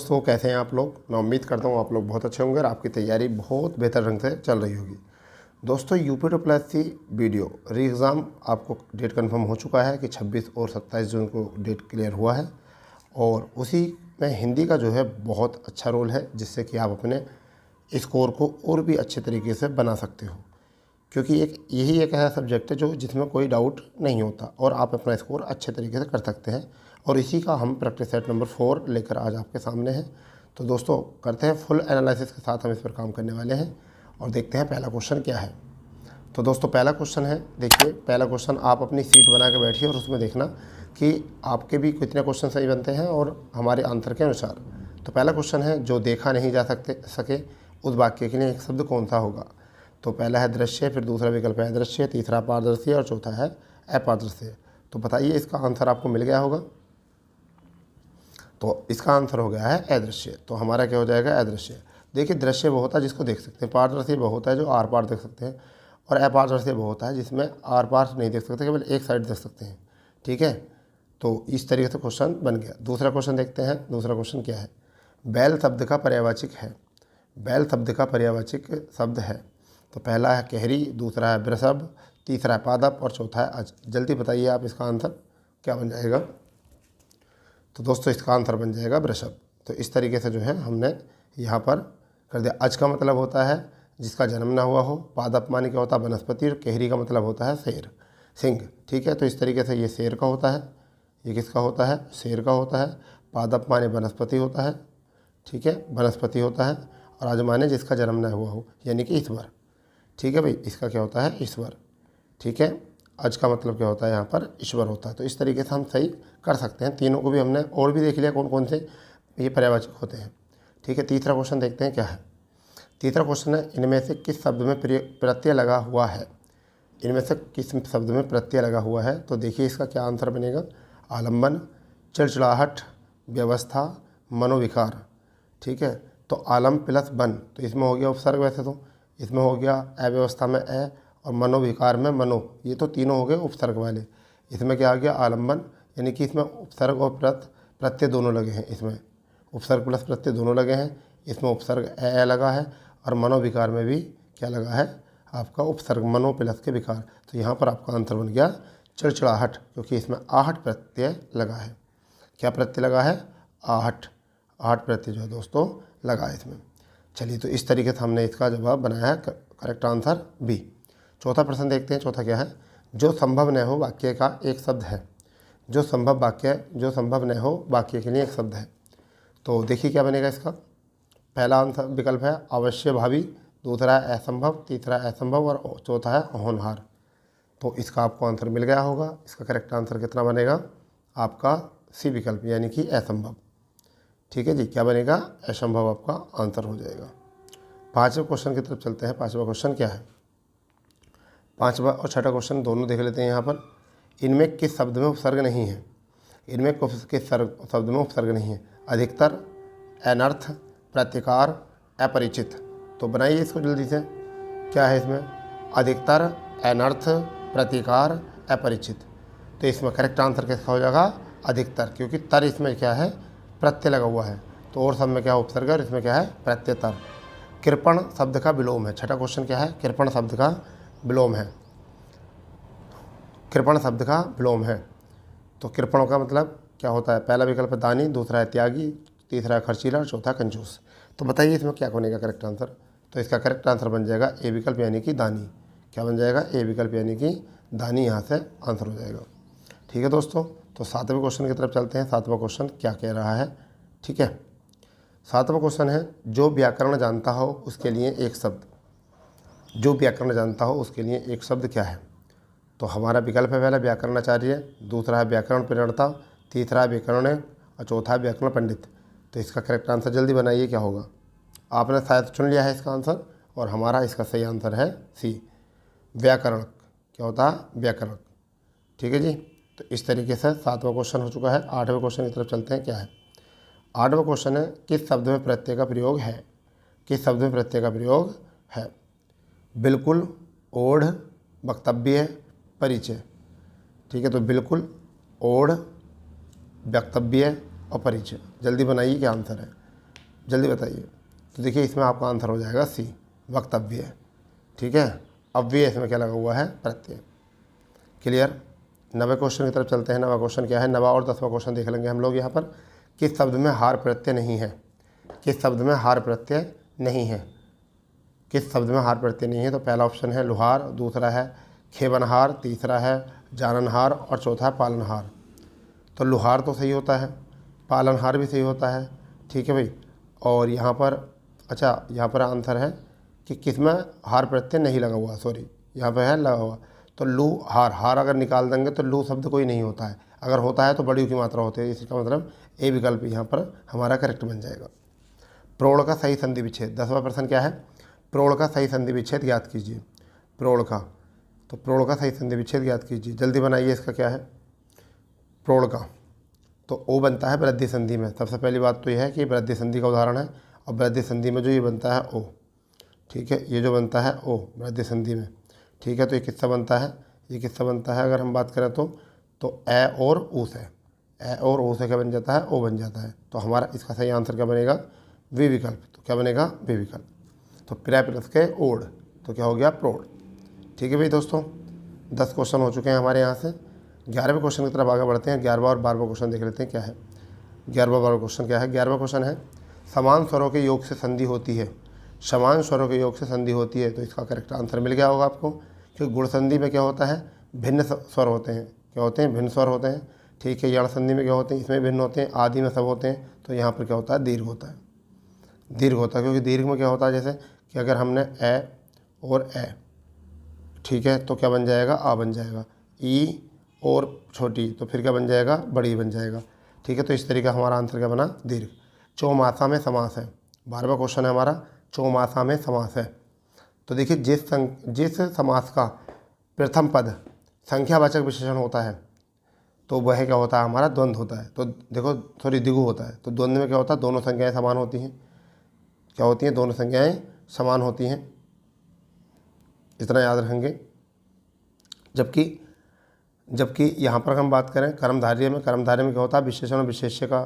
दोस्तों, कैसे हैं आप लोग। मैं उम्मीद करता हूँ आप लोग बहुत अच्छे होंगे और आपकी तैयारी बहुत बेहतर ढंग से चल रही होगी। दोस्तों, UP2+ वीडियो री एग्ज़ाम आपको डेट कंफर्म हो चुका है कि 26 और 27 जून को डेट क्लियर हुआ है। और उसी में हिंदी का जो है बहुत अच्छा रोल है, जिससे कि आप अपने स्कोर को और भी अच्छे तरीके से बना सकते हो, क्योंकि यही एक ऐसा सब्जेक्ट है जिसमें कोई डाउट नहीं होता और आप अपना स्कोर अच्छे तरीके से कर सकते हैं। और इसी का हम प्रैक्टिस सेट नंबर 4 लेकर आज आपके सामने हैं। तो दोस्तों, करते हैं फुल एनालिसिस के साथ हम इस पर काम करने वाले हैं और देखते हैं पहला क्वेश्चन क्या है। तो दोस्तों, पहला क्वेश्चन है, देखिए पहला क्वेश्चन आप अपनी सीट बना के बैठिए और उसमें देखना कि आपके भी कितने क्वेश्चन सही बनते हैं और हमारे आंसर के अनुसार। तो पहला क्वेश्चन है, जो देखा नहीं जा सके उस वाक्य के लिए एक शब्द कौन सा होगा। तो पहला है दृश्य, फिर दूसरा विकल्प है अदृश्य, तीसरा पारदर्शी और चौथा है अपारदर्शी। तो बताइए, इसका आंसर आपको मिल गया होगा। तो इसका आंसर हो गया है अदृश्य। तो हमारा क्या हो जाएगा, अदृश्य। देखिए, दृश्य वो होता है जिसको देख सकते हैं, पारदर्शी वो होता है जो आर पार देख सकते हैं, और अपारदर्शी वो होता है जिसमें आर पार नहीं देख सकते, केवल एक साइड देख सकते हैं। ठीक है, तो इस तरीके से क्वेश्चन बन गया। दूसरा क्वेश्चन देखते हैं। दूसरा क्वेश्चन क्या है, बैल शब्द का पर्यायवाची है। बैल शब्द का पर्यायवाची शब्द है। तो पहला है कहरी, दूसरा है वृषभ, तीसरा है पादप और चौथा है अज। जल्दी बताइए आप, इसका आंसर क्या बन जाएगा। तो दोस्तों, इसका आंसर बन जाएगा वृषभ। तो इस तरीके से जो है हमने यहाँ पर कर दिया। अज का मतलब होता है जिसका जन्म ना हुआ हो, पादप माने क्या होता है वनस्पति, और कहरी का मतलब होता है शेर, सिंह। ठीक है, तो इस तरीके से ये शेर का होता है, ये किसका होता है, शेर का होता है। पादप माने वनस्पति होता है, ठीक है, वनस्पति होता है। और अज माने जिसका जन्म ना हुआ हो, यानी कि ईश्वर। ठीक है भाई, इसका क्या होता है, ईश्वर। ठीक है, अज का मतलब क्या होता है, यहाँ पर ईश्वर होता है। तो इस तरीके से हम सही कर सकते हैं। तीनों को भी हमने और भी देख लिया कौन कौन से ये पर्यायवाची होते हैं। ठीक है, तीसरा क्वेश्चन देखते हैं क्या है। तीसरा क्वेश्चन है, इनमें से किस शब्द में प्रत्यय लगा हुआ है। इनमें से किस शब्द में प्रत्यय लगा हुआ है। तो देखिए इसका क्या आंसर बनेगा, आलम्बन, चिड़चिड़ाहट, व्यवस्था, मनोविकार। ठीक है, तो आलम प्लस बन, तो इसमें हो गया उपसर्ग, वैसे तो इसमें हो गया अव्यवस्था में अ, और मनोविकार में मनो, ये तो तीनों हो गए उपसर्ग वाले। इसमें क्या आ गया, आलम्बन, यानी कि इसमें उपसर्ग और प्रत्यय दोनों लगे हैं। इसमें उपसर्ग प्लस प्रत्यय दोनों लगे हैं। इसमें उपसर्ग अ लगा है, और मनोविकार में भी क्या लगा है, आपका उपसर्ग मनो प्लस के विकार। तो यहाँ पर आपका आंसर बन गया चिड़चिड़ाहट, क्योंकि इसमें आहट प्रत्यय लगा है। क्या प्रत्यय लगा है, आहट। आहट प्रत्यय जो है दोस्तों लगा है इसमें। चलिए, तो इस तरीके से हमने इसका जवाब बनाया है, करेक्ट आंसर बी। चौथा प्रश्न देखते हैं। चौथा क्या है, जो संभव न हो वाक्य का एक शब्द है। जो संभव न हो वाक्य के लिए एक शब्द है। तो देखिए क्या बनेगा इसका। पहला आंसर विकल्प है अवश्य भावी, दूसरा है असंभव, तीसरा असंभव और चौथा है होनहार। तो इसका आपको आंसर मिल गया होगा। इसका करेक्ट आंसर कितना बनेगा आपका, सी विकल्प, यानी कि असंभव। ठीक है जी, क्या बनेगा, असंभव आपका आंसर हो जाएगा। पांचवें क्वेश्चन की तरफ चलते हैं। पांचवा क्वेश्चन क्या है, पांचवा और छठा क्वेश्चन दोनों देख लेते हैं यहाँ पर। इनमें किस शब्द में उपसर्ग नहीं है। इनमें किस शब्द में उपसर्ग नहीं है। अधिकतर, अनर्थ, प्रतिकार, अपरिचित। तो बनाइए इसको जल्दी से, क्या है इसमें, अधिकतर, अनर्थ, प्रतिकार, अपरिचित। तो इसमें करेक्ट आंसर किसका हो जाएगा, अधिकतर, क्योंकि तर इसमें क्या है, प्रत्यय लगा हुआ है। तो और सब में क्या उपसर्ग है और इसमें क्या है, प्रत्ययतर। कृपण शब्द का विलोम है। छठा क्वेश्चन क्या है, कृपण शब्द का विलोम है। कृपण शब्द का विलोम है। तो कृपण का मतलब क्या होता है, पहला विकल्प है दानी, दूसरा है त्यागी, तीसरा है खर्चीला और चौथा कंजूस। तो बताइए इसमें क्या बनेगा करेक्ट आंसर। तो इसका करेक्ट आंसर बन जाएगा ए विकल्प, यानी कि दानी। क्या बन जाएगा, ए विकल्प, यानी कि दानी यहाँ से आंसर हो जाएगा। ठीक है दोस्तों, तो सातवें क्वेश्चन की तरफ चलते हैं। सातवां क्वेश्चन क्या कह रहा है। ठीक है, सातवां क्वेश्चन है, जो व्याकरण जानता हो उसके लिए एक शब्द। जो व्याकरण जानता हो उसके लिए एक शब्द क्या है। तो हमारा विकल्प है पहला व्याकरणाचार्य, दूसरा है व्याकरण प्रणेता, तीसरा है व्याकरण और चौथा है व्याकरण पंडित। तो इसका करेक्ट आंसर जल्दी बनाइए, क्या होगा। आपने शायद चुन लिया है इसका आंसर, और हमारा इसका सही आंसर है सी, व्याकरण। क्या होता है, व्याकरण। ठीक है जी, तो इस तरीके से सातवां क्वेश्चन हो चुका है। आठवें क्वेश्चन की तरफ चलते हैं। क्या है, आठवां क्वेश्चन है, किस शब्द में प्रत्यय का प्रयोग है। किस शब्द में प्रत्यय का प्रयोग है। बिल्कुल, ओढ़, वक्तव्य, परिचय। ठीक है, तो बिल्कुल, ओढ़, वक्तव्य और परिचय। जल्दी बनाइए क्या आंसर है। जल्दी बताइए। तो देखिए इसमें आपका आंसर हो जाएगा सी, वक्तव्य। ठीक है, अव्यय इसमें क्या लगा हुआ है, प्रत्यय। क्लियर। 90 क्वेश्चन की तरफ चलते हैं। 90 क्वेश्चन क्या है, 90 और 10वां क्वेश्चन देख लेंगे हम लोग यहाँ पर। किस शब्द में हार प्रत्यय नहीं है, किस शब्द में हार प्रत्यय नहीं है, किस शब्द में हार प्रत्यय नहीं है। तो पहला ऑप्शन है लुहार, दूसरा है खेवनहार, तीसरा है जाननहार और चौथा है पालनहार। तो लुहार तो सही होता है, पालनहार भी सही होता है। ठीक है भाई। और यहाँ पर अच्छा, यहाँ पर आंसर है कि किस में हार प्रत्यय नहीं लगा हुआ, सॉरी यहाँ पर है लगा हुआ। तो लू हार, हार अगर निकाल देंगे तो लू शब्द कोई नहीं होता है, अगर होता है तो बड़ी की मात्रा होती है। इसका मतलब ए विकल्प यहाँ पर हमारा करेक्ट बन जाएगा। प्रोड़ का सही संधि विच्छेद, 10वां प्रश्न क्या है, प्रोड़ का सही संधि विच्छेद ज्ञात कीजिए। प्रोड़ का, तो प्रोड़ का सही संधि विच्छेद ज्ञात कीजिए, जल्दी बनाइए। इसका क्या है प्रोड़ का, तो ओ बनता है वृद्धि संधि में। सबसे पहली बात तो यह है कि वृद्धि संधि का उदाहरण है, और वृद्धि संधि में जो ये बनता है ओ, ठीक है, ये जो बनता है ओ वृद्धि संधि में। ठीक है, तो ये किससा बनता है, ये किससा बनता है अगर हम बात करें तो ए और ऊ से, ए और ओ से क्या बन जाता है, ओ बन जाता है। तो हमारा इसका सही आंसर क्या बनेगा, वी विकल्प। तो क्या बनेगा, वी विकल्प। तो प्रा प्लस के ओढ़, तो क्या हो गया प्रोढ़। ठीक है भाई दोस्तों, 10 क्वेश्चन हो चुके हैं हमारे यहाँ से। 11वें क्वेश्चन की तरफ आगे बढ़ते हैं। 11वां और 12वां क्वेश्चन देख लेते हैं क्या है। 11वां 12वां क्वेश्चन क्या है। 11वां क्वेश्चन है समान स्वरों के योग से संधि होती है, समान स्वरों के योग से संधि होती है। तो इसका करेक्ट आंसर मिल गया होगा आपको, क्योंकि गुण संधि में क्या होता है, भिन्न स्वर होते हैं। क्या होते हैं, भिन्न स्वर होते हैं। ठीक है, यण संधि में क्या होते हैं, इसमें भिन्न होते हैं, आदि में सब होते हैं। तो यहाँ पर क्या होता है, दीर्घ होता है, दीर्घ होता है। क्योंकि दीर्घ में क्या होता है, जैसे कि अगर हमने ए और ए, ठीक है, तो क्या बन जाएगा, आ बन जाएगा। ई और छोटी, तो फिर क्या बन जाएगा, बड़ी बन जाएगा। ठीक है, तो इस तरीके हमारा आंसर क्या बना, दीर्घ। चौमासा में समास है, 12वां क्वेश्चन है हमारा, चौमासा में समास है। तो देखिए जिस समास का प्रथम पद संख्यावाचक विशेषण होता है, तो वह क्या होता है, हमारा द्वंद्व होता है। तो देखो सॉरी द्विगु होता है। तो द्वंद्व में क्या होता है, दोनों संख्याएं समान होती हैं। क्या होती हैं, दोनों संख्याएं समान होती हैं, इतना याद रखेंगे। जबकि यहाँ पर हम बात करें कर्मधारय में, कर्मधारय में क्या होता है, विशेषण और विशेष्य का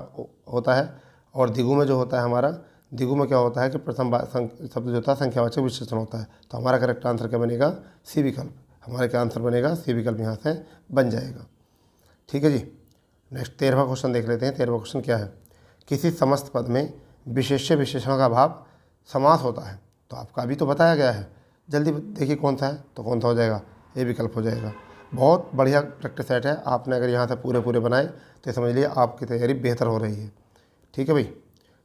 होता है। और द्विगु में जो होता है हमारा, द्विगु में क्या होता है कि प्रथम शब्द जो होता है संख्यावाचक विशेषण होता है। तो हमारा करेक्ट आंसर क्या बनेगा, सी विकल्प। हमारे क्या आंसर बनेगा, सी विकल्प यहाँ से बन जाएगा। ठीक है जी। नेक्स्ट 13वां क्वेश्चन देख लेते हैं। 13वां क्वेश्चन क्या है, किसी समस्त पद में विशेष्य विशेषण का भाव समास होता है। तो आपका अभी तो बताया गया है, जल्दी देखिए कौन सा है। तो कौन सा हो जाएगा, ये विकल्प हो जाएगा। बहुत बढ़िया प्रैक्टिस सेट है, आपने अगर यहाँ से पूरे बनाए तो समझ लिए आपकी तैयारी बेहतर हो रही है। ठीक है भाई,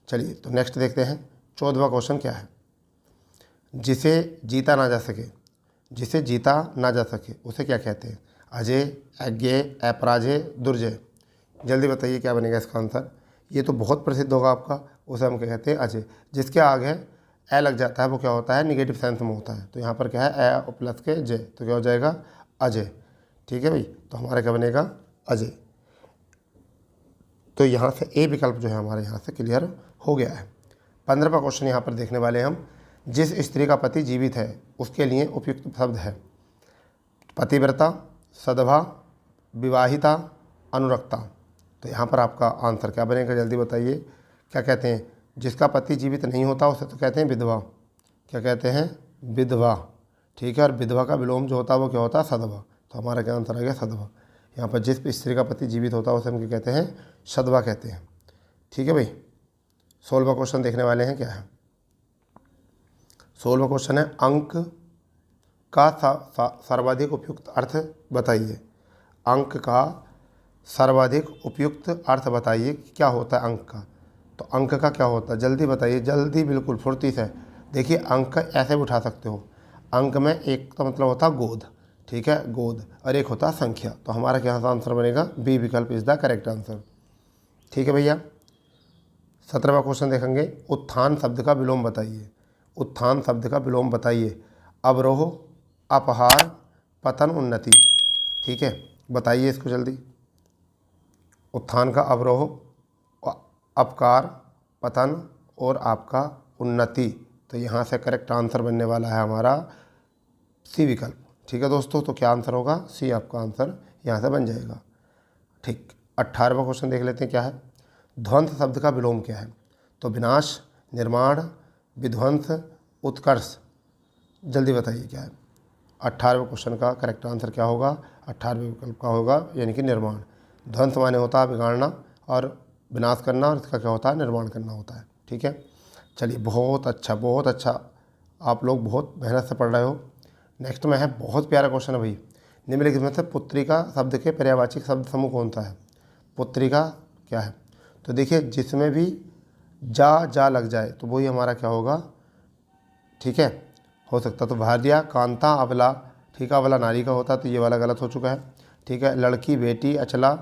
चलिए तो नेक्स्ट देखते हैं। 14वां क्वेश्चन क्या है, जिसे जीता ना जा सके, जिसे जीता ना जा सके उसे क्या कहते हैं, अजय, अज्ञेय, अपराजय, दुर्जय। जल्दी बताइए क्या बनेगा इसका आंसर। ये तो बहुत प्रसिद्ध होगा आपका, उसे हम क्या कहते हैं, अजय। जिसके आगे ए लग जाता है वो क्या होता है, निगेटिव सेंस में होता है। तो यहाँ पर क्या है, ए प्लस के जय, तो क्या हो जाएगा, अजय। ठीक है भाई, तो हमारा क्या बनेगा, अजय। तो यहाँ से ए विकल्प जो है हमारे यहाँ से क्लियर हो गया है। 15वां क्वेश्चन यहाँ पर देखने वाले हम, जिस स्त्री का पति जीवित है उसके लिए उपयुक्त शब्द है, पतिव्रता, सदभा, विवाहिता, अनुरक्ता। तो यहाँ पर आपका आंसर क्या बनेगा, जल्दी बताइए। क्या कहते हैं, जिसका पति जीवित नहीं होता उसे तो कहते हैं विधवा। क्या कहते हैं, विधवा। ठीक है, और विधवा का विलोम जो होता है वो क्या होता है, सदभा। तो हमारा क्या आंसर आ गया, सदभा। यहाँ पर जिस स्त्री का पति जीवित होता है उसे हम क्या कहते हैं, सदभा कहते हैं। ठीक है भाई। 16वां क्वेश्चन देखने वाले हैं, क्या है 16वां क्वेश्चन है, अंक का सर्वाधिक उपयुक्त अर्थ बताइए। अंक का सर्वाधिक उपयुक्त अर्थ बताइए, क्या होता है अंक का। तो अंक का क्या होता है, जल्दी बताइए, जल्दी, बिल्कुल फुर्ती से। देखिए अंक ऐसे भी उठा सकते हो, अंक में एक का मतलब होता है गोद, ठीक है, गोद, और एक होता है संख्या। तो हमारा क्या आंसर बनेगा, बी विकल्प इज द करेक्ट आंसर। ठीक है भैया। 17वां क्वेश्चन देखेंगे, उत्थान शब्द का विलोम बताइए। उत्थान शब्द का विलोम बताइए, अवरोह, अपहार, पतन, उन्नति। ठीक है, बताइए इसको जल्दी। उत्थान का अवरोह, अपकार, पतन और आपका उन्नति। तो यहाँ से करेक्ट आंसर बनने वाला है हमारा सी विकल्प। ठीक है दोस्तों, तो क्या आंसर होगा, सी आपका आंसर यहाँ से बन जाएगा। ठीक। 18वां क्वेश्चन देख लेते हैं, क्या है, ध्वंस शब्द का विलोम क्या है। तो विनाश, निर्माण, विध्वंस, उत्कर्ष। जल्दी बताइए क्या है। 18वें क्वेश्चन का करेक्ट आंसर क्या होगा? 18वें विकल्प का होगा यानी कि निर्माण। ध्वंस माने होता है बिगाड़ना और विनाश करना, और इसका क्या होता है? निर्माण करना होता है। ठीक है, चलिए बहुत अच्छा, बहुत अच्छा, आप लोग बहुत मेहनत से पढ़ रहे हो। नेक्स्ट में है बहुत प्यारा क्वेश्चन है भाई। निम्नलिखित में से पुत्रिका शब्द के पर्यायवाची शब्द समूह कौन सा है? पुत्रिका क्या है? तो देखिए जिसमें भी जा लग जाए तो वही हमारा क्या होगा? ठीक है, हो सकता तो भार्या, कांता, अबला। ठीक है, अबला नारी का होता है तो ये वाला गलत हो चुका है। ठीक है, लड़की, बेटी, अचला,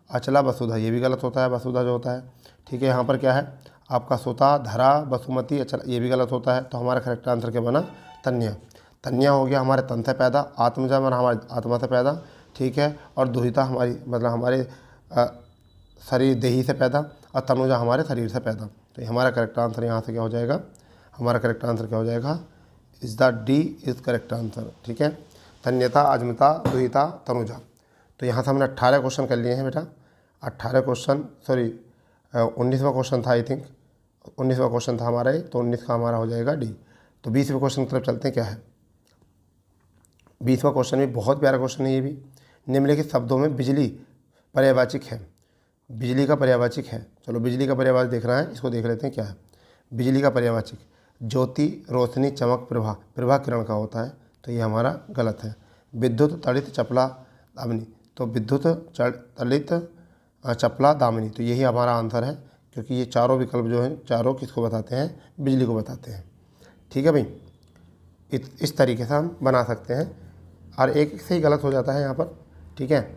अचला वसुधा, ये भी गलत होता है, वसुधा जो होता है। ठीक है, यहाँ पर क्या है आपका? सुता, धरा, वसुमती, अचला, ये भी गलत होता है। तो हमारा करेक्ट आंसर क्या बना? तन्या। तन्या हो गया हमारे तन से पैदा, आत्मजा बना हमारे आत्मा से पैदा। ठीक है, और दुहिता हमारी मतलब हमारे शरीर देही से पैदा, और तनुजा हमारे शरीर से पैदा। तो हमारा करेक्ट आंसर यहाँ से क्या हो जाएगा? हमारा करेक्ट आंसर क्या हो जाएगा? Is the D is correct answer. ठीक है, तन्यता, अजमिता, दुहिता, तनुजा। तो यहाँ से हमने 18 क्वेश्चन कर लिए हैं बेटा। 18 क्वेश्चन, सॉरी 19वां क्वेश्चन था आई थिंक, 19वां क्वेश्चन था हमारा ये, तो 19 का हमारा हो जाएगा डी। तो 20वें क्वेश्चन की तरफ चलते हैं। क्या है 20वां क्वेश्चन? भी बहुत प्यारा क्वेश्चन है ये भी। निम्नलिखित शब्दों में बिजली पर्यायवाचिक है। बिजली का पर्यायवाचिक है, चलो बिजली का पर्यायवाचक देखना है, इसको देख लेते हैं क्या है बिजली का पर्यायवाचिक। ज्योति, रोशनी, चमक, प्रभा। प्रभा किरण का होता है, तो ये हमारा गलत है। विद्युत, तड़ित, चपला, दामिनी। तो विद्युत, तड़ित, चपला, दामिनी, तो यही हमारा आंसर है, क्योंकि ये चारों विकल्प जो हैं चारों किसको बताते हैं? बिजली को बताते हैं। ठीक है भाई, इस तरीके से हम बना सकते हैं, और एक से ही गलत हो जाता है यहाँ पर। ठीक है,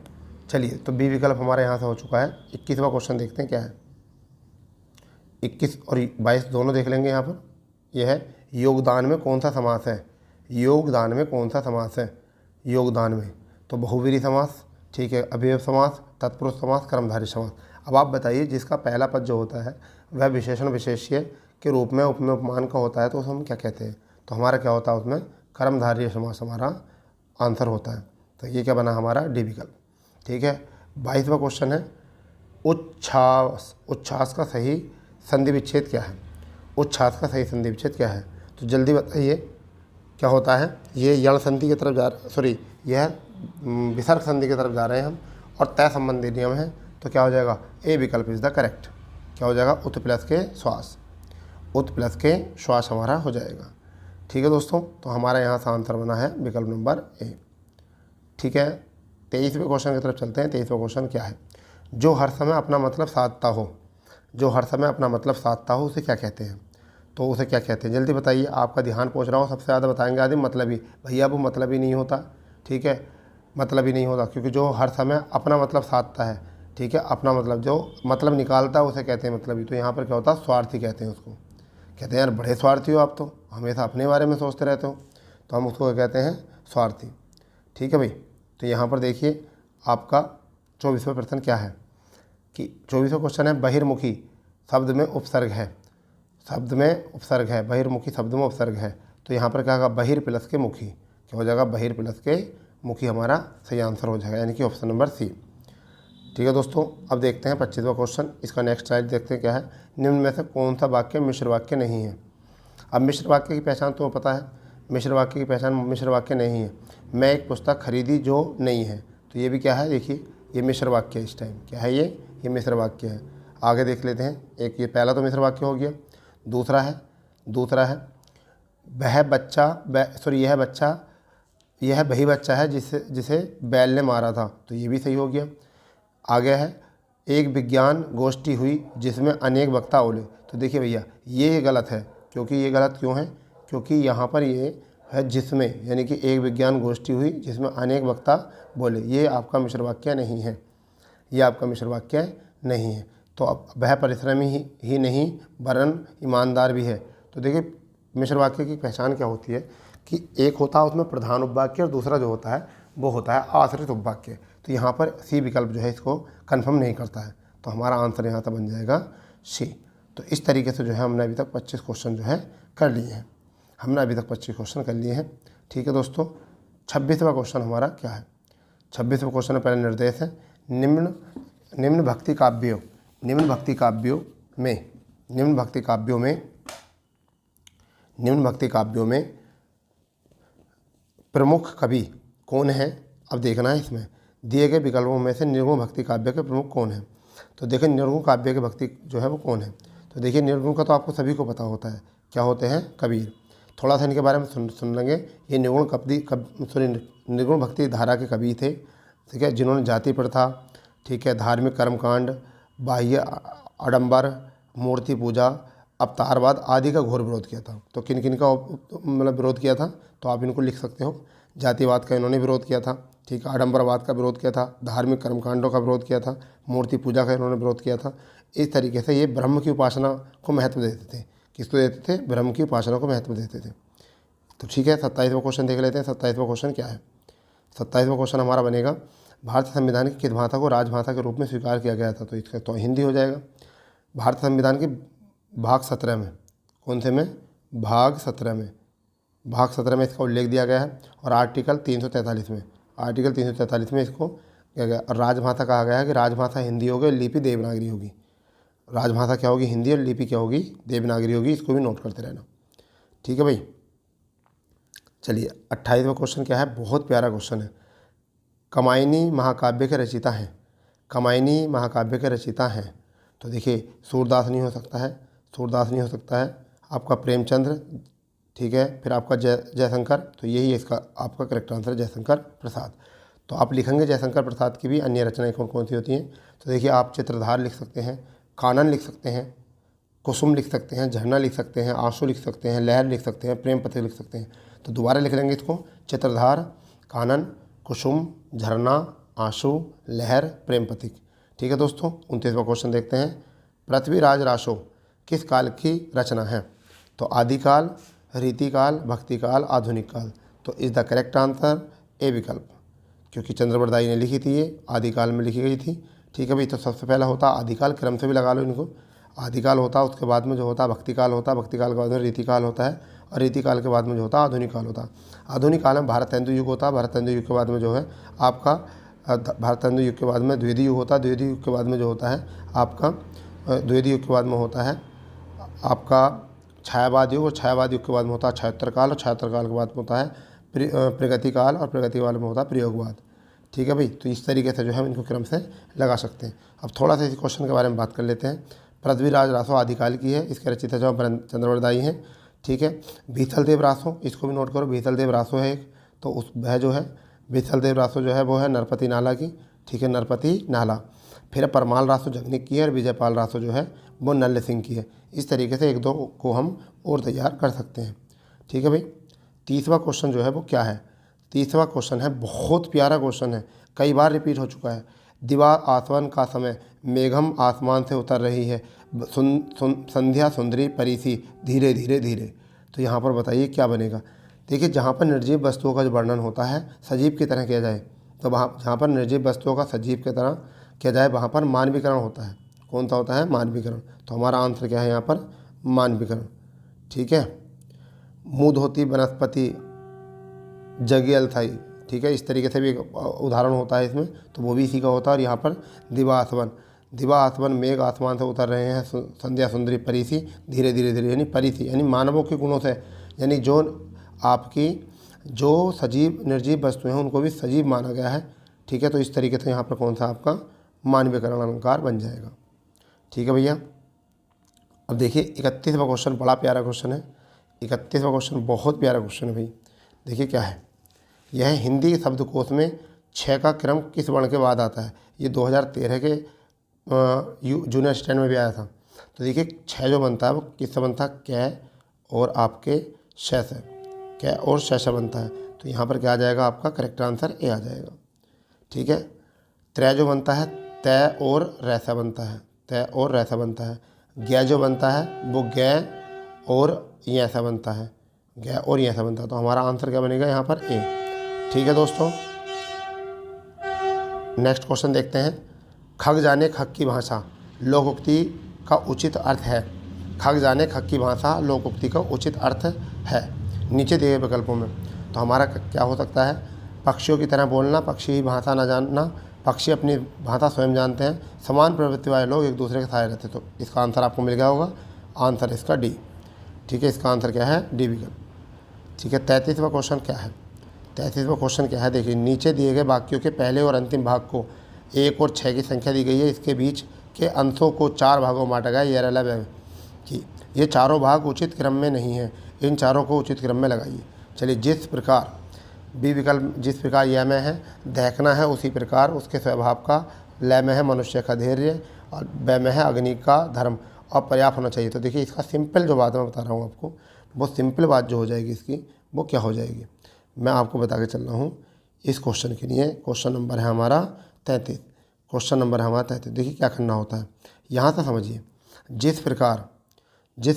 चलिए तो बी विकल्प हमारे यहाँ से हो चुका है। 21वां क्वेश्चन देखते हैं क्या है। 21 और 22 दोनों देख लेंगे यहाँ पर। यह है योगदान में कौन सा समास है? योगदान में कौन सा समास है? योगदान में तो बहुव्रीहि समास, ठीक है, अव्यय समास, तत्पुरुष समास, कर्मधारय समास। अब आप बताइए जिसका पहला पद जो होता है वह विशेषण विशेष्य के रूप में उपमेय उपमान का होता है, तो उसे हम क्या कहते हैं? तो हमारा क्या होता है उसमें? कर्मधारय समास हमारा आंसर होता है। तो ये क्या बना हमारा? डी विकल्प। ठीक है, 22वां क्वेश्चन है उच्छ्वास। उच्छ्वास का सही संधि विच्छेद क्या है? उच्छ्वास का सही संधि विच्छेद क्या है? तो जल्दी बताइए क्या होता है? ये यण संधि की तरफ जा रहा, सॉरी यह विसर्ग संधि की तरफ जा रहे हैं हम, और तय संबंधी नियम है। तो क्या हो जाएगा? ए विकल्प इज़ द करेक्ट। क्या हो जाएगा? उत प्लस के श्वास, उत प्लस के श्वास हमारा हो जाएगा। ठीक है दोस्तों, तो हमारा यहाँ से आंसर बना है विकल्प नंबर ए। ठीक है, 23वें क्वेश्चन की तरफ चलते हैं। 23वां क्वेश्चन क्या है? जो हर समय अपना मतलब साधता हो, जो हर समय अपना मतलब साधता हो उसे क्या कहते हैं? तो उसे क्या कहते हैं? जल्दी बताइए, आपका ध्यान पहुंच रहा हो। सबसे ज़्यादा बताएंगे आदमी मतलबी। भैया वो मतलब ही नहीं होता। ठीक है, मतलब ही नहीं होता, क्योंकि जो हर समय अपना मतलब साधता है, ठीक है, अपना मतलब जो मतलब निकालता है उसे कहते हैं मतलबी। तो यहाँ पर क्या होता है? स्वार्थी कहते हैं उसको। कहते हैं यार बड़े स्वार्थी हो आप, तो हमेशा अपने बारे में सोचते रहते हो, तो हम उसको कहते हैं स्वार्थी। ठीक है भाई, तो यहाँ पर देखिए आपका 24वां प्रश्न क्या है कि 24वां क्वेश्चन है बहिर्मुखी शब्द में उपसर्ग है। शब्द में उपसर्ग है, बहिर्मुखी शब्द में उपसर्ग है। तो यहाँ पर क्या होगा? बहिर प्लस के मुखी। क्या हो जाएगा? बहिर प्लस के मुखी हमारा सही आंसर हो जाएगा, यानी कि ऑप्शन नंबर सी। ठीक है दोस्तों, अब देखते हैं 25वां क्वेश्चन। इसका नेक्स्ट स्लाइड देखते हैं क्या है। निम्न में से कौन सा वाक्य मिश्र वाक्य नहीं है? अब मिश्र वाक्य की पहचान तो पता है, मिश्र वाक्य की पहचान मिश्र वाक्य नहीं है। मैं एक पुस्तक खरीदी जो नहीं है, तो ये भी क्या है? देखिए ये मिश्र वाक्य है। इस टाइम क्या है? ये मिश्र वाक्य है। आगे देख लेते हैं। एक ये पहला तो मिश्र वाक्य हो गया। दूसरा है वह बच्चा, यह वही बच्चा है जिसे बैल ने मारा था, तो ये भी सही हो गया। आगे है एक विज्ञान गोष्ठी हुई जिसमें अनेक वक्ता बोले। तो देखिए भैया ये गलत है। क्योंकि ये गलत क्यों है? क्योंकि यहाँ पर ये है जिसमें, यानी कि एक विज्ञान गोष्ठी हुई जिसमें अनेक वक्ता बोले, ये आपका मिश्र वाक्य नहीं है, ये आपका मिश्र वाक्य नहीं है। तो अब वह परिश्रमी ही नहीं वरन ईमानदार भी है। तो देखिए मिश्र वाक्य की पहचान क्या होती है कि एक होता है उसमें प्रधान उपवाक्य और दूसरा जो होता है वो होता है आश्रित उपवाक्य। तो यहाँ पर सी विकल्प जो है इसको कन्फर्म नहीं करता है, तो हमारा आंसर यहाँ तक बन जाएगा सी। तो इस तरीके से जो है हमने अभी तक 25 क्वेश्चन जो है कर लिए हैं। हमने अभी तक 25 क्वेश्चन कर लिए हैं। ठीक है दोस्तों, 26वां क्वेश्चन हमारा क्या है? 26वां क्वेश्चन में पहले निर्देश है निम्न भक्ति काव्यों में निम्न भक्ति काव्यों में प्रमुख कवि कौन है? अब देखना है इसमें दिए गए विकल्पों में से निर्गुण भक्ति काव्य के प्रमुख कौन है। तो देखिए निर्गुण काव्य के भक्ति जो है वो कौन है। तो देखिए निर्गुण का तो आपको सभी को पता होता है, क्या होते हैं? कबीर। थोड़ा सा इनके बारे में सुन लेंगे। ये निर्गुण भक्ति धारा के कवि थे, ठीक है, जिन्होंने जाति प्रथा, ठीक है, धार्मिक कर्मकांड, बाह्य आडंबर, मूर्ति पूजा, अवतारवाद आदि का घोर विरोध किया था। तो किन किन का मतलब विरोध किया था? तो आप इनको लिख सकते हो। जातिवाद का इन्होंने विरोध किया था, ठीक है, आडंबरवाद का विरोध किया था, धार्मिक कर्मकांडों का विरोध किया था, मूर्ति पूजा का इन्होंने विरोध किया था। इस तरीके से ये ब्रह्म की उपासना को महत्व देते थे। किसको देते थे? ब्रह्म की उपासना को महत्व देते थे। तो ठीक है, 27वां क्वेश्चन देख लेते हैं। 27वां क्वेश्चन क्या है? 27वां क्वेश्चन हमारा बनेगा, भारतीय संविधान की किस भाषा को राजभाषा के रूप में स्वीकार किया गया था? तो इसका तो हिंदी हो जाएगा। भारतीय संविधान के भाग 17 में, कौन से में? भाग 17 में, भाग 17 में इसका उल्लेख दिया गया है। और आर्टिकल 343 में, आर्टिकल 343 में इसको क्या गया? राजभाषा कहा गया है कि राजभाषा हिंदी होगी, लिपि देवनागरी होगी। राजभाषा क्या होगी? हिंदी, और लिपि क्या होगी? देवनागरी होगी। इसको भी नोट करते रहना, ठीक है भाई। चलिए 28वां क्वेश्चन क्या है? बहुत प्यारा क्वेश्चन है। कामायनी महाकाव्य के रचयिता हैं। कामायनी महाकाव्य के रचयिता हैं। तो देखिए सूरदास नहीं हो सकता है, सूरदास नहीं हो सकता है, आपका प्रेमचंद्र, ठीक है, फिर आपका जयशंकर। तो यही इसका आपका करेक्ट आंसर है, जयशंकर प्रसाद। तो आप लिखेंगे जयशंकर प्रसाद की भी अन्य रचनाएं कौन कौन सी होती हैं। तो देखिए आप चित्रधार लिख सकते हैं, कानन लिख सकते हैं, कुसुम लिख सकते हैं, झरना लिख सकते हैं, आंसू लिख सकते हैं, लहर लिख सकते हैं, प्रेम पत्र लिख सकते हैं। तो दोबारा लिख लेंगे इसको, चित्रधार, कानन, कुसुम, झरना, आंसू, लहर, प्रेम पथिक। ठीक है दोस्तों, 29वां क्वेश्चन देखते हैं। पृथ्वीराज रासो किस काल की रचना है? तो आदिकाल, रीतिकाल, भक्तिकाल, आधुनिक काल। तो is the correct answer A विकल्प, क्योंकि चंद्रवरदाई ने लिखी थी, ये आदिकाल में लिखी गई थी। ठीक है भाई, तो सबसे पहला होता आदिकाल, क्रम से भी लगा लो इनको। आदिकाल होता, उसके बाद में जो होता भक्तिकाल होता, भक्तिकाल के बाद में रीतिकाल होता है, और रीतिकाल के बाद में जो होता आधुनिक काल होता। आधुनिक काल में भारतेंदु युग होता, भारतेंदु युग के बाद में जो है आपका भारतेंदु युग के बाद में द्विवेदी युग होता, द्विवेदी युग के बाद में जो होता है आपका द्विवेदी युग के बाद में होता है आपका छायावाद युग, और छायावाद युग के बाद में होता है छायोत्तर काल, और छायोत्तर काल के बाद में होता है प्रगति काल, और प्रगति काल में होता है प्रयोगवाद। ठीक है भाई, तो इस तरीके से जो है इनको क्रम से लगा सकते हैं। अब थोड़ा सा इस क्वेश्चन के बारे में बात कर लेते हैं। पृथ्वीराज रासो आदिकाल की है, इसके रचयिता जो चंद्रवरदाई हैं। ठीक है, भीषलदेव रासो, इसको भी नोट करो, भीषलदेव रासो है एक, तो उस वह जो है भीषलदेव रासो जो है वो है नरपति नाला की। ठीक है, नरपति नाला। फिर परमाल रासो जगनिक की है, और विजयपाल रासो जो है वो नल्ल सिंह की है। इस तरीके से एक दो को हम और तैयार कर सकते हैं। ठीक है भाई, 30वां क्वेश्चन जो है वो क्या है? 30वां क्वेश्चन है, बहुत प्यारा क्वेश्चन है, कई बार रिपीट हो चुका है। दिवा आसवन का समय, मेघम आसमान से उतर रही है, संध्या सुंदरी परिसी, धीरे धीरे धीरे। तो यहाँ पर बताइए क्या बनेगा? देखिए, जहाँ पर निर्जीव वस्तुओं का जो वर्णन होता है सजीव की तरह किया जाए, तो वहाँ जहाँ पर निर्जीव वस्तुओं का सजीव की तरह किया जाए वहाँ पर मानवीकरण होता है। कौन सा होता है? मानवीकरण। तो हमारा आंसर क्या है यहाँ पर? मानवीकरण। ठीक है, मुँह धोती वनस्पति जगी अस्थाई। ठीक है, इस तरीके से भी एक उदाहरण होता है इसमें, तो वो भी इसी का होता है। और यहाँ पर दिवा आसवन, दिवा आसवन, मेघ आसमान से उतर रहे हैं, संध्या सुंदरी परिसी, धीरे धीरे धीरे, यानी परिसी यानी मानवों के गुणों से, यानी जो आपकी जो सजीव निर्जीव वस्तुएं हैं उनको भी सजीव माना गया है। ठीक है, तो इस तरीके से यहाँ पर कौन सा आपका मानवीकरण अलंकार बन जाएगा। ठीक है भैया, अब देखिए 31वां क्वेश्चन बड़ा प्यारा क्वेश्चन है। 31वां क्वेश्चन बहुत प्यारा क्वेश्चन है भाई। देखिए क्या है, यह हिंदी शब्दकोश में 6 का क्रम किस वर्ण के बाद आता है? ये 2013 के जूनियर स्टैंड में भी आया था। तो देखिए 6 जो बनता है वो किससे बनता है? कै और आपके श से, कै और श से बनता है। तो यहाँ पर क्या आ जाएगा? आपका करेक्ट आंसर ए आ जाएगा। ठीक है, त्रय जो बनता है तय और रैसा बनता है, तय और रैसा बनता है। ज्ञ जो बनता है वो ज्ञ और ये ऐसा बनता है, ज्ञ और ये ऐसा बनता है। तो हमारा आंसर क्या बनेगा यहाँ पर? ए। ठीक है दोस्तों, नेक्स्ट क्वेश्चन देखते हैं। खग जाने खग की भाषा, लोकोक्ति का उचित अर्थ है। खग जाने खग की भाषा, लोकोक्ति का उचित अर्थ है नीचे दिए गए विकल्पों में। तो हमारा क्या हो सकता है? पक्षियों की तरह बोलना, पक्षी ही भाषा न जानना, पक्षी अपनी भाषा स्वयं जानते हैं, समान प्रवृत्ति वाले लोग एक दूसरे के सहारे रहते। तो इसका आंसर आपको मिल गया होगा, आंसर इसका डी। ठीक है, इसका आंसर क्या है, डी विकल्प। ठीक है, 33वां क्वेश्चन क्या है, 33वां क्वेश्चन क्या है, देखिए नीचे दिए गए वाक्यों के पहले और अंतिम भाग को 1 और 6 की संख्या दी गई है, इसके बीच के अंशों को 4 भागों में बांटा गया है, यह अलग कि ये चारों भाग उचित क्रम में नहीं हैं, इन चारों को उचित क्रम में लगाइए। चलिए, जिस प्रकार बी विकल्प, जिस प्रकार यह में है दहकना है, उसी प्रकार उसके स्वभाव का, लय में है मनुष्य का धैर्य, और ब में है अग्नि का धर्म, और पर्याप्त होना चाहिए। तो देखिए, इसका सिंपल जो बात मैं बता रहा हूँ आपको, वो सिंपल बात जो हो जाएगी इसकी, वो क्या हो जाएगी, मैं आपको बता के चल रहा हूँ इस क्वेश्चन के लिए। क्वेश्चन नंबर है हमारा 33, क्वेश्चन नंबर है हमारा 33। देखिए क्या करना होता है, यहाँ से समझिए, जिस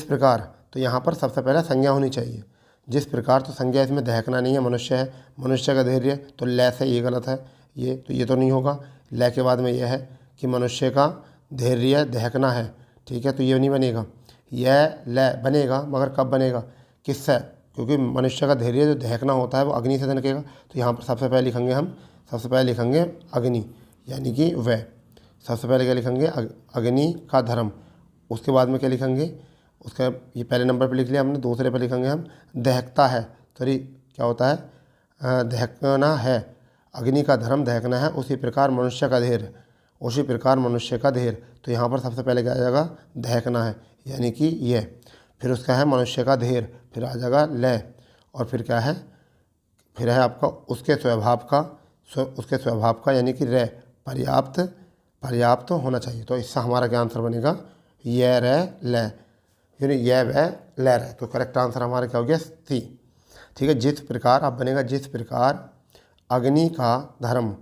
प्रकार तो यहाँ पर सबसे पहले संज्ञा होनी चाहिए, जिस प्रकार, तो संज्ञा इसमें दहकना नहीं है, मनुष्य है, मनुष्य का धैर्य, तो लय से ये गलत है, ये तो नहीं होगा। लय के बाद में यह है कि मनुष्य का धैर्य दहकना है, ठीक है, तो ये नहीं बनेगा, यह लय बनेगा, मगर कब बनेगा, किससे, क्योंकि मनुष्य का धैर्य जो दहकना होता है वो अग्नि से दहकेगा, तो यहाँ पर सबसे पहले लिखेंगे हम, सबसे पहले लिखेंगे अग्नि, यानी कि वह, सबसे पहले क्या लिखेंगे, अग्नि का धर्म। उसके बाद में क्या लिखेंगे, उसका ये पहले नंबर पे लिख लिया हमने, दूसरे पे लिखेंगे हम दहकता है, सॉरी क्या होता है, दहकना है, अग्नि का धर्म दहकना है, उसी प्रकार मनुष्य का धैर्य, उसी प्रकार मनुष्य का धैर्य, तो यहाँ पर सबसे पहले क्या आ जाएगा, दहकना है, यानी कि यह, फिर उसका है मनुष्य का धैर्य, फिर आ जाएगा लय, और फिर क्या है, फिर है आपका उसके स्वभाव का यानी कि रे, पर्याप्त होना चाहिए। तो इससे हमारा क्या आंसर बनेगा, यह रे लय, यानी यह वह लय रहे, तो करेक्ट आंसर हमारा क्या हो गया, सी। ठीक है, जिस प्रकार अब बनेगा, जिस प्रकार अग्नि का धर्म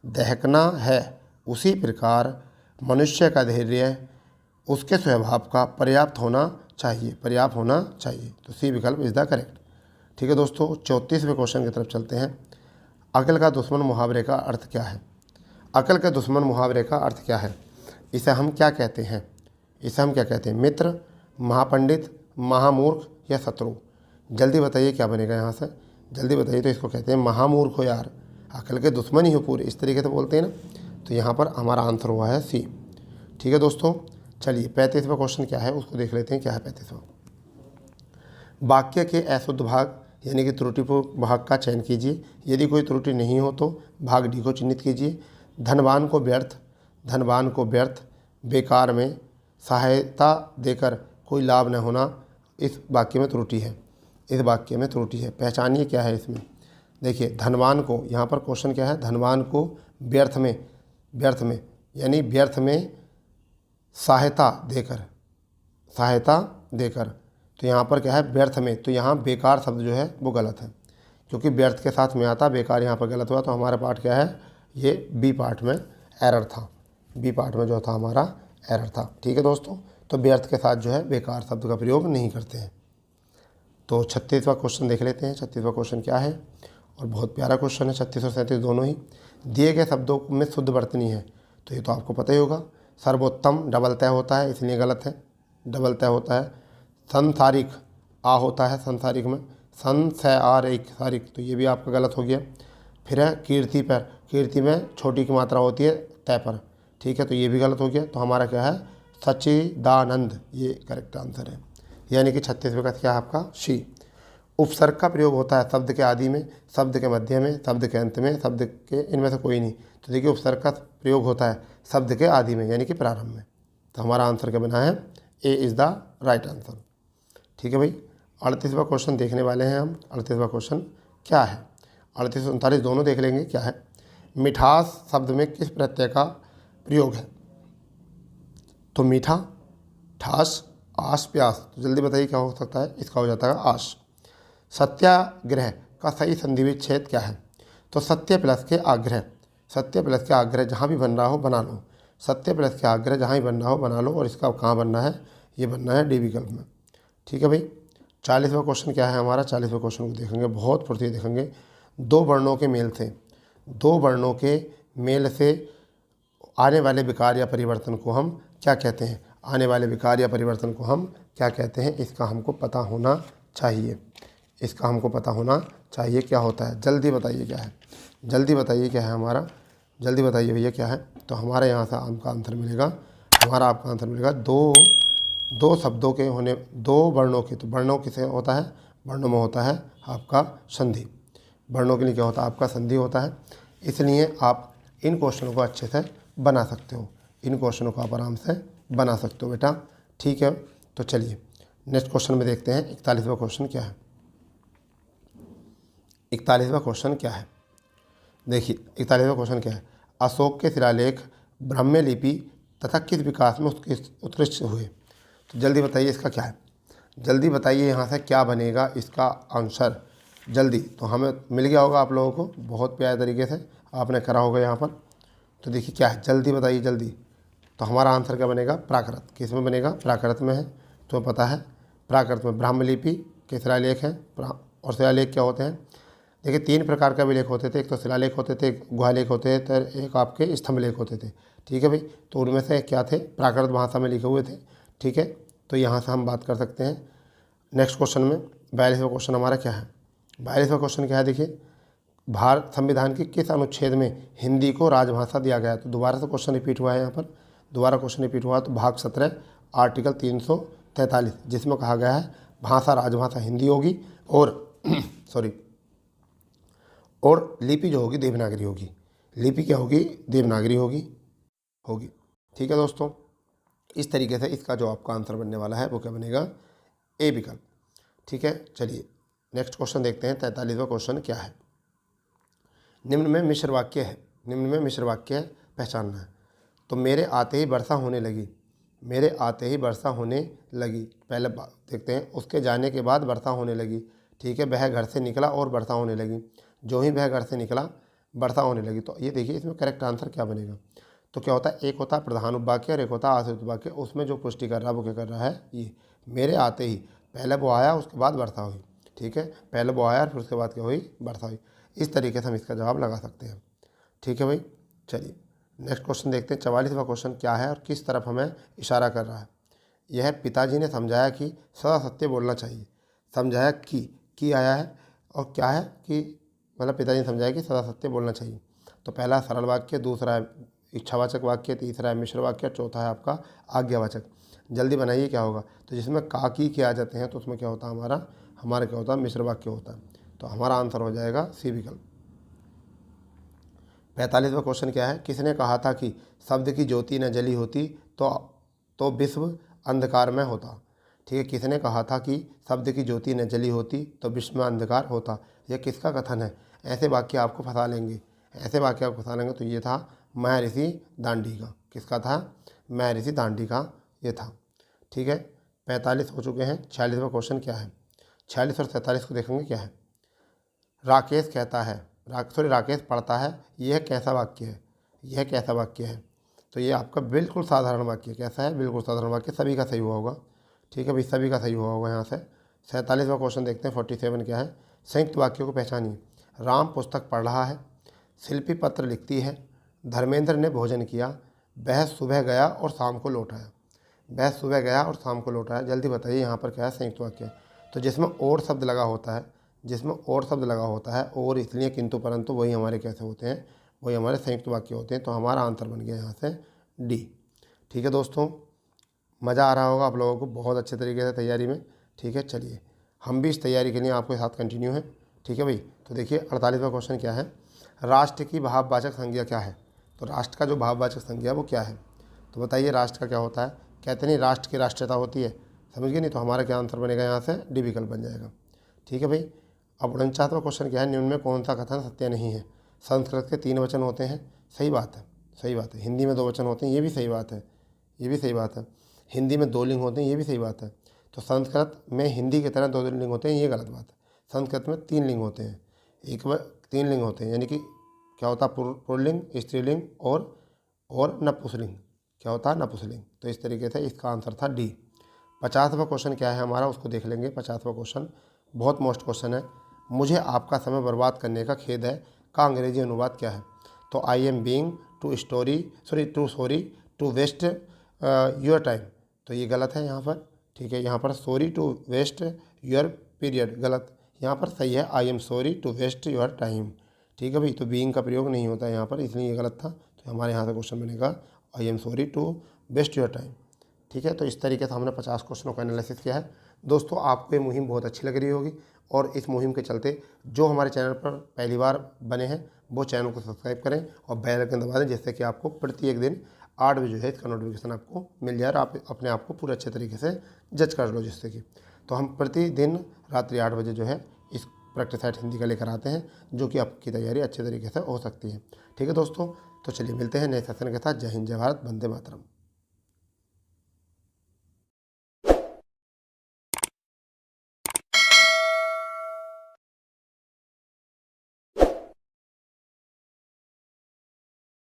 दहकना है, उसी प्रकार मनुष्य का धैर्य उसके स्वभाव का पर्याप्त होना चाहिए, तो सी विकल्प इज द करेक्ट। ठीक है दोस्तों, 34वें क्वेश्चन की तरफ चलते हैं। अकल का दुश्मन मुहावरे का अर्थ क्या है, अकल का दुश्मन मुहावरे का अर्थ क्या है, इसे हम क्या कहते हैं, मित्र, महापंडित, महामूर्ख या शत्रु। जल्दी बताइए क्या बनेगा यहाँ से, जल्दी बताइए। तो इसको कहते हैं महामूर्ख हो यार, अकल के दुश्मन ही हो पूरे, इस तरीके से बोलते हैं ना, तो यहाँ पर हमारा आंसर हुआ है सी। ठीक है दोस्तों, चलिए 35वां क्वेश्चन क्या है उसको देख लेते हैं, क्या है 35वां। वाक्य के अशुद्ध भाग यानी कि त्रुटिपूर्ण भाग का चयन कीजिए, यदि कोई त्रुटि नहीं हो तो भाग डी को चिन्हित कीजिए। धनवान को व्यर्थ, बेकार में, सहायता देकर कोई लाभ न होना, इस वाक्य में त्रुटि है, पहचानिए क्या है इसमें। देखिए धनवान को, यहाँ पर क्वेश्चन क्या है, धनवान को व्यर्थ में यानी व्यर्थ में सहायता देकर, तो यहाँ पर क्या है, व्यर्थ में, तो यहाँ बेकार शब्द जो है वो गलत है, क्योंकि व्यर्थ के साथ में आता, बेकार यहाँ पर गलत हुआ, तो हमारा पार्ट क्या है, ये बी पार्ट में एरर था, बी पार्ट में जो था हमारा एरर था। ठीक है दोस्तों, तो व्यर्थ के साथ जो है बेकार शब्द का प्रयोग नहीं करते हैं। तो 36वां क्वेश्चन देख लेते हैं, 36वां क्वेश्चन क्या है, और बहुत प्यारा क्वेश्चन है, 36 और 37 दोनों ही। दिए गए शब्दों में शुद्ध वर्तनी है, तो ये तो आपको पता ही होगा। सर्वोत्तम डबल तय होता है, इसलिए गलत है, डबल तय होता है। संसारिक आ होता है, संसारिक में सारिक, तो ये भी आपका गलत हो गया। फिर है कीर्ति पर, कीर्ति में छोटी की मात्रा होती है तय पर, ठीक है, तो ये भी गलत हो गया। तो हमारा क्या है, सच्चिदानंद, ये करेक्ट आंसर है, यानी कि 36वें का क्या है आपका शी। उपसर्ग का प्रयोग होता है शब्द के आदि में, शब्द के मध्य में, शब्द के अंत में, शब्द के इनमें से कोई नहीं। तो देखिए उपसर्ग का प्रयोग होता है शब्द के आदि में यानी कि प्रारंभ में, तो हमारा आंसर क्या बना है, A is the right answer. ठीक है भाई, 38वां क्वेश्चन देखने वाले हैं हम। 38वां क्वेश्चन क्या है, 38 और 39 दोनों देख लेंगे क्या है। मिठास शब्द में किस प्रत्यय का प्रयोग है, तो मीठा, ठास, आस, प्यास, तो जल्दी बताइए क्या हो सकता है, इसका हो जाता है आश। सत्याग्रह का सही संधि विच्छेद क्या है, तो सत्य प्लस के आग्रह जहाँ भी बन रहा हो बना लो, सत्य प्लस के आग्रह जहाँ भी बन रहा हो बना लो, और इसका कहाँ बनना है, ये बनना है डी विकल्प में। ठीक है भाई, 40वां क्वेश्चन क्या है हमारा, 40वें क्वेश्चन को देखेंगे, बहुत फुर्ती देखेंगे। दो वर्णों के मेल से आने वाले विकार या परिवर्तन को हम क्या कहते हैं, आने वाले विकार या परिवर्तन को हम क्या कहते हैं, इसका हमको पता होना चाहिए, क्या होता है, जल्दी बताइए क्या है, जल्दी बताइए क्या है हमारा, जल्दी बताइए भैया क्या है। तो हमारे यहाँ से आपका आंसर मिलेगा, दो दो शब्दों के होने, दो वर्णों के, तो वर्णों किसे होता है, वर्णों में होता है आपका संधि। वर्णों के लिए क्या होता है, आपका संधि होता है। इसलिए आप इन क्वेश्चनों को अच्छे से बना सकते हो, इन क्वेश्चनों को आप आराम से बना सकते हो बेटा। ठीक है, तो चलिए नेक्स्ट क्वेश्चन में देखते हैं 41वां क्वेश्चन क्या है। 41वां क्वेश्चन क्या है, देखिए 41वां क्वेश्चन क्या है। अशोक के शिलालेख ब्राह्मी लिपि तथा किस विकास में उसके उत्कृष्ट हुए। तो जल्दी बताइए इसका क्या है, जल्दी बताइए यहाँ से क्या बनेगा इसका आंसर जल्दी। तो हमें मिल गया होगा आप लोगों को, बहुत प्यारे तरीके से आपने करा होगा यहाँ पर। तो देखिए क्या है, जल्दी बताइए जल्दी। तो हमारा आंसर क्या बनेगा, प्राकृत। किस में बनेगा, प्राकृत में है। तो पता है प्राकृत में ब्राह्मी लिपि के शिलालेख हैं। और शिलालेख क्या होते हैं, देखिए 3 प्रकार का भी लेख होते थे, एक तो शिलालेख होते थे, एक गुहालेख होते थे, तो एक आपके स्तंभलेख होते थे। ठीक है भाई, तो उनमें से क्या थे, प्राकृत भाषा में लिखे हुए थे। ठीक है, तो यहाँ से हम बात कर सकते हैं। नेक्स्ट क्वेश्चन में 42वां क्वेश्चन हमारा क्या है, 42वां क्वेश्चन क्या है, देखिए भारत संविधान के किस अनुच्छेद में हिंदी को राजभाषा दिया गया है। तो दोबारा से क्वेश्चन रिपीट हुआ है यहाँ पर, दोबारा क्वेश्चन रिपीट हुआ। तो भाग 17 आर्टिकल 343, जिसमें कहा गया है भाषा राजभाषा हिंदी होगी और सॉरी, और लिपि जो होगी देवनागरी होगी। लिपि क्या होगी, देवनागरी होगी। ठीक है दोस्तों, इस तरीके से इसका जो आपका आंसर बनने वाला है वो क्या बनेगा, ए विकल्प। ठीक है, चलिए नेक्स्ट क्वेश्चन देखते हैं। 43वां क्वेश्चन क्या है, निम्न में मिश्र वाक्य है, निम्न में मिश्र वाक्य पहचानना है। तो मेरे आते ही वर्षा होने लगी, मेरे आते ही वर्षा होने लगी, पहले देखते हैं। उसके जाने के बाद वर्षा होने लगी। ठीक है, वह घर से निकला और वर्षा होने लगी, जो ही वह घर से निकला वर्षा होने लगी। तो ये देखिए इसमें करेक्ट आंसर क्या बनेगा। तो क्या होता है, एक होता है प्रधान उपवाक्य और एक होता है आश्रित उपवाक्य। उसमें जो पुष्टि कर रहा है वो क्या कर रहा है, ये मेरे आते ही, पहले वो आया उसके बाद वर्षा हुई। ठीक है, पहले वो आया फिर उसके बाद क्या हुई, वर्षा हुई। इस तरीके से हम इसका जवाब लगा सकते हैं। ठीक है भाई, चलिए नेक्स्ट क्वेश्चन देखते हैं। 44वां क्वेश्चन क्या है और किस तरफ हमें इशारा कर रहा है। यह पिताजी ने समझाया कि सदा सत्य बोलना चाहिए। समझाया कि आया है, और क्या है कि, मतलब पिताजी ने समझाया कि सदा सत्य बोलना चाहिए। तो पहला सरल वाक्य, दूसरा है इच्छावाचक वाक्य, तीसरा है मिश्र वाक्य, चौथा है आपका आज्ञावाचक। जल्दी बनाइए क्या होगा। तो जिसमें का की आ जाते हैं तो उसमें क्या होता है, हमारा क्या होता है, मिश्र वाक्य होता है। तो हमारा आंसर हो जाएगा सी विकल्प। 45वां क्वेश्चन क्या है, किसने कहा था कि शब्द की ज्योति न जली होती तो विश्व अंधकार में होता। ठीक है, किसने कहा था कि शब्द की ज्योति न जली होती तो विश्व में अंधकार होता। यह किसका कथन है, ऐसे वाक्य आपको फंसा लेंगे, ऐसे वाक्य आपको फंसा लेंगे। तो ये था महर्षि दांडी का। किसका था, महर्षि दांडी का ये था। ठीक है, 45 हो चुके हैं। 46वां क्वेश्चन क्या है, 46 और 47 को देखेंगे क्या है। राकेश कहता है, राकेश पढ़ता है, यह कैसा वाक्य है, यह कैसा वाक्य है। तो ये आपका बिल्कुल साधारण वाक्य कैसा है, बिल्कुल साधारण वाक्य, सभी का सही हुआ होगा। ठीक है भाई, सभी का सही हुआ होगा यहाँ से। 47वां क्वेश्चन देखते हैं, 47 क्या है। संयुक्त वाक्यों को पहचानिए। राम पुस्तक पढ़ रहा है, शिल्पी पत्र लिखती है, धर्मेंद्र ने भोजन किया, वह सुबह गया और शाम को लौट आया। वह सुबह गया और शाम को लौट आया। जल्दी बताइए यहाँ पर क्या है, संयुक्त वाक्य। तो जिसमें और शब्द लगा होता है, जिसमें और शब्द लगा होता है, और इसलिए किंतु परंतु, वही हमारे कैसे होते हैं, वही हमारे संयुक्त वाक्य होते हैं। तो हमारा आंसर बन गया यहाँ से डी। ठीक है दोस्तों, मज़ा आ रहा होगा आप लोगों को बहुत अच्छे तरीके से तैयारी में। ठीक है, चलिए हम भी इस तैयारी के लिए आपके साथ कंटिन्यू हैं। ठीक है भाई, तो देखिए 48वां क्वेश्चन क्या है, राष्ट्र की भाववाचक संज्ञा क्या है। तो राष्ट्र का जो भाववाचक संज्ञा वो क्या है। तो बताइए राष्ट्र का क्या होता है। कहते नहीं राष्ट्र की राष्ट्रीयता होती है, समझ गए नहीं। तो हमारा क्या आंसर बनेगा यहाँ से, डी विकल्प बन जाएगा। ठीक है भाई, अब 49वां क्वेश्चन क्या है, निम्न में कौन सा कथन सत्य नहीं है। संस्कृत के 3 वचन होते हैं, सही बात है, सही बात है। हिंदी में 2 वचन होते हैं, ये भी सही बात है, ये भी सही बात है। हिंदी में 2 लिंग होते हैं, ये भी सही बात है। तो संस्कृत में हिंदी की तरह 2 लिंग होते हैं, ये गलत बात है। संस्कृत में 3 लिंग होते हैं, 3 लिंग होते हैं, यानी कि क्या होता है, पुल्लिंग, स्त्रीलिंग और नपुंसकलिंग। क्या होता है, नपुंसकलिंग। तो इस तरीके से इसका आंसर था डी। 50वां क्वेश्चन क्या है हमारा, उसको देख लेंगे। 50वां क्वेश्चन बहुत मोस्ट क्वेश्चन है। मुझे आपका समय बर्बाद करने का खेद है का अंग्रेजी अनुवाद क्या है। तो I am being to sorry to waste your time. तो ये गलत है यहाँ पर। ठीक है, यहाँ पर sorry to waste your period गलत, यहाँ पर सही है I am sorry to waste your time. ठीक है भाई, तो बीइंग का प्रयोग नहीं होता है यहाँ पर, इसलिए ये गलत था। तो हमारे यहाँ से क्वेश्चन बनेगा I am sorry to waste your time. ठीक है। तो इस तरीके से हमने 50 क्वेश्चनों का एनालिसिस किया है। दोस्तों आपको ये मुहिम बहुत अच्छी लग रही होगी और इस मुहिम के चलते जो हमारे चैनल पर पहली बार बने हैं वो चैनल को सब्सक्राइब करें और बेल आइकन दबा दें, जिससे कि आपको प्रति एक दिन 8 बजे जो है इसका नोटिफिकेशन आपको मिल जाए और आप अपने आप को पूरे अच्छे तरीके से जज कर लो, जिससे कि तो हम प्रतिदिन रात्रि 8 बजे जो है इस प्रैक्टिस सेट हिंदी का लेकर आते हैं, जो कि आपकी तैयारी अच्छे तरीके से हो सकती है। ठीक है दोस्तों, तो चलिए मिलते हैं नए सेशन के साथ। जय हिंद, जय भारत, वंदे मातरम।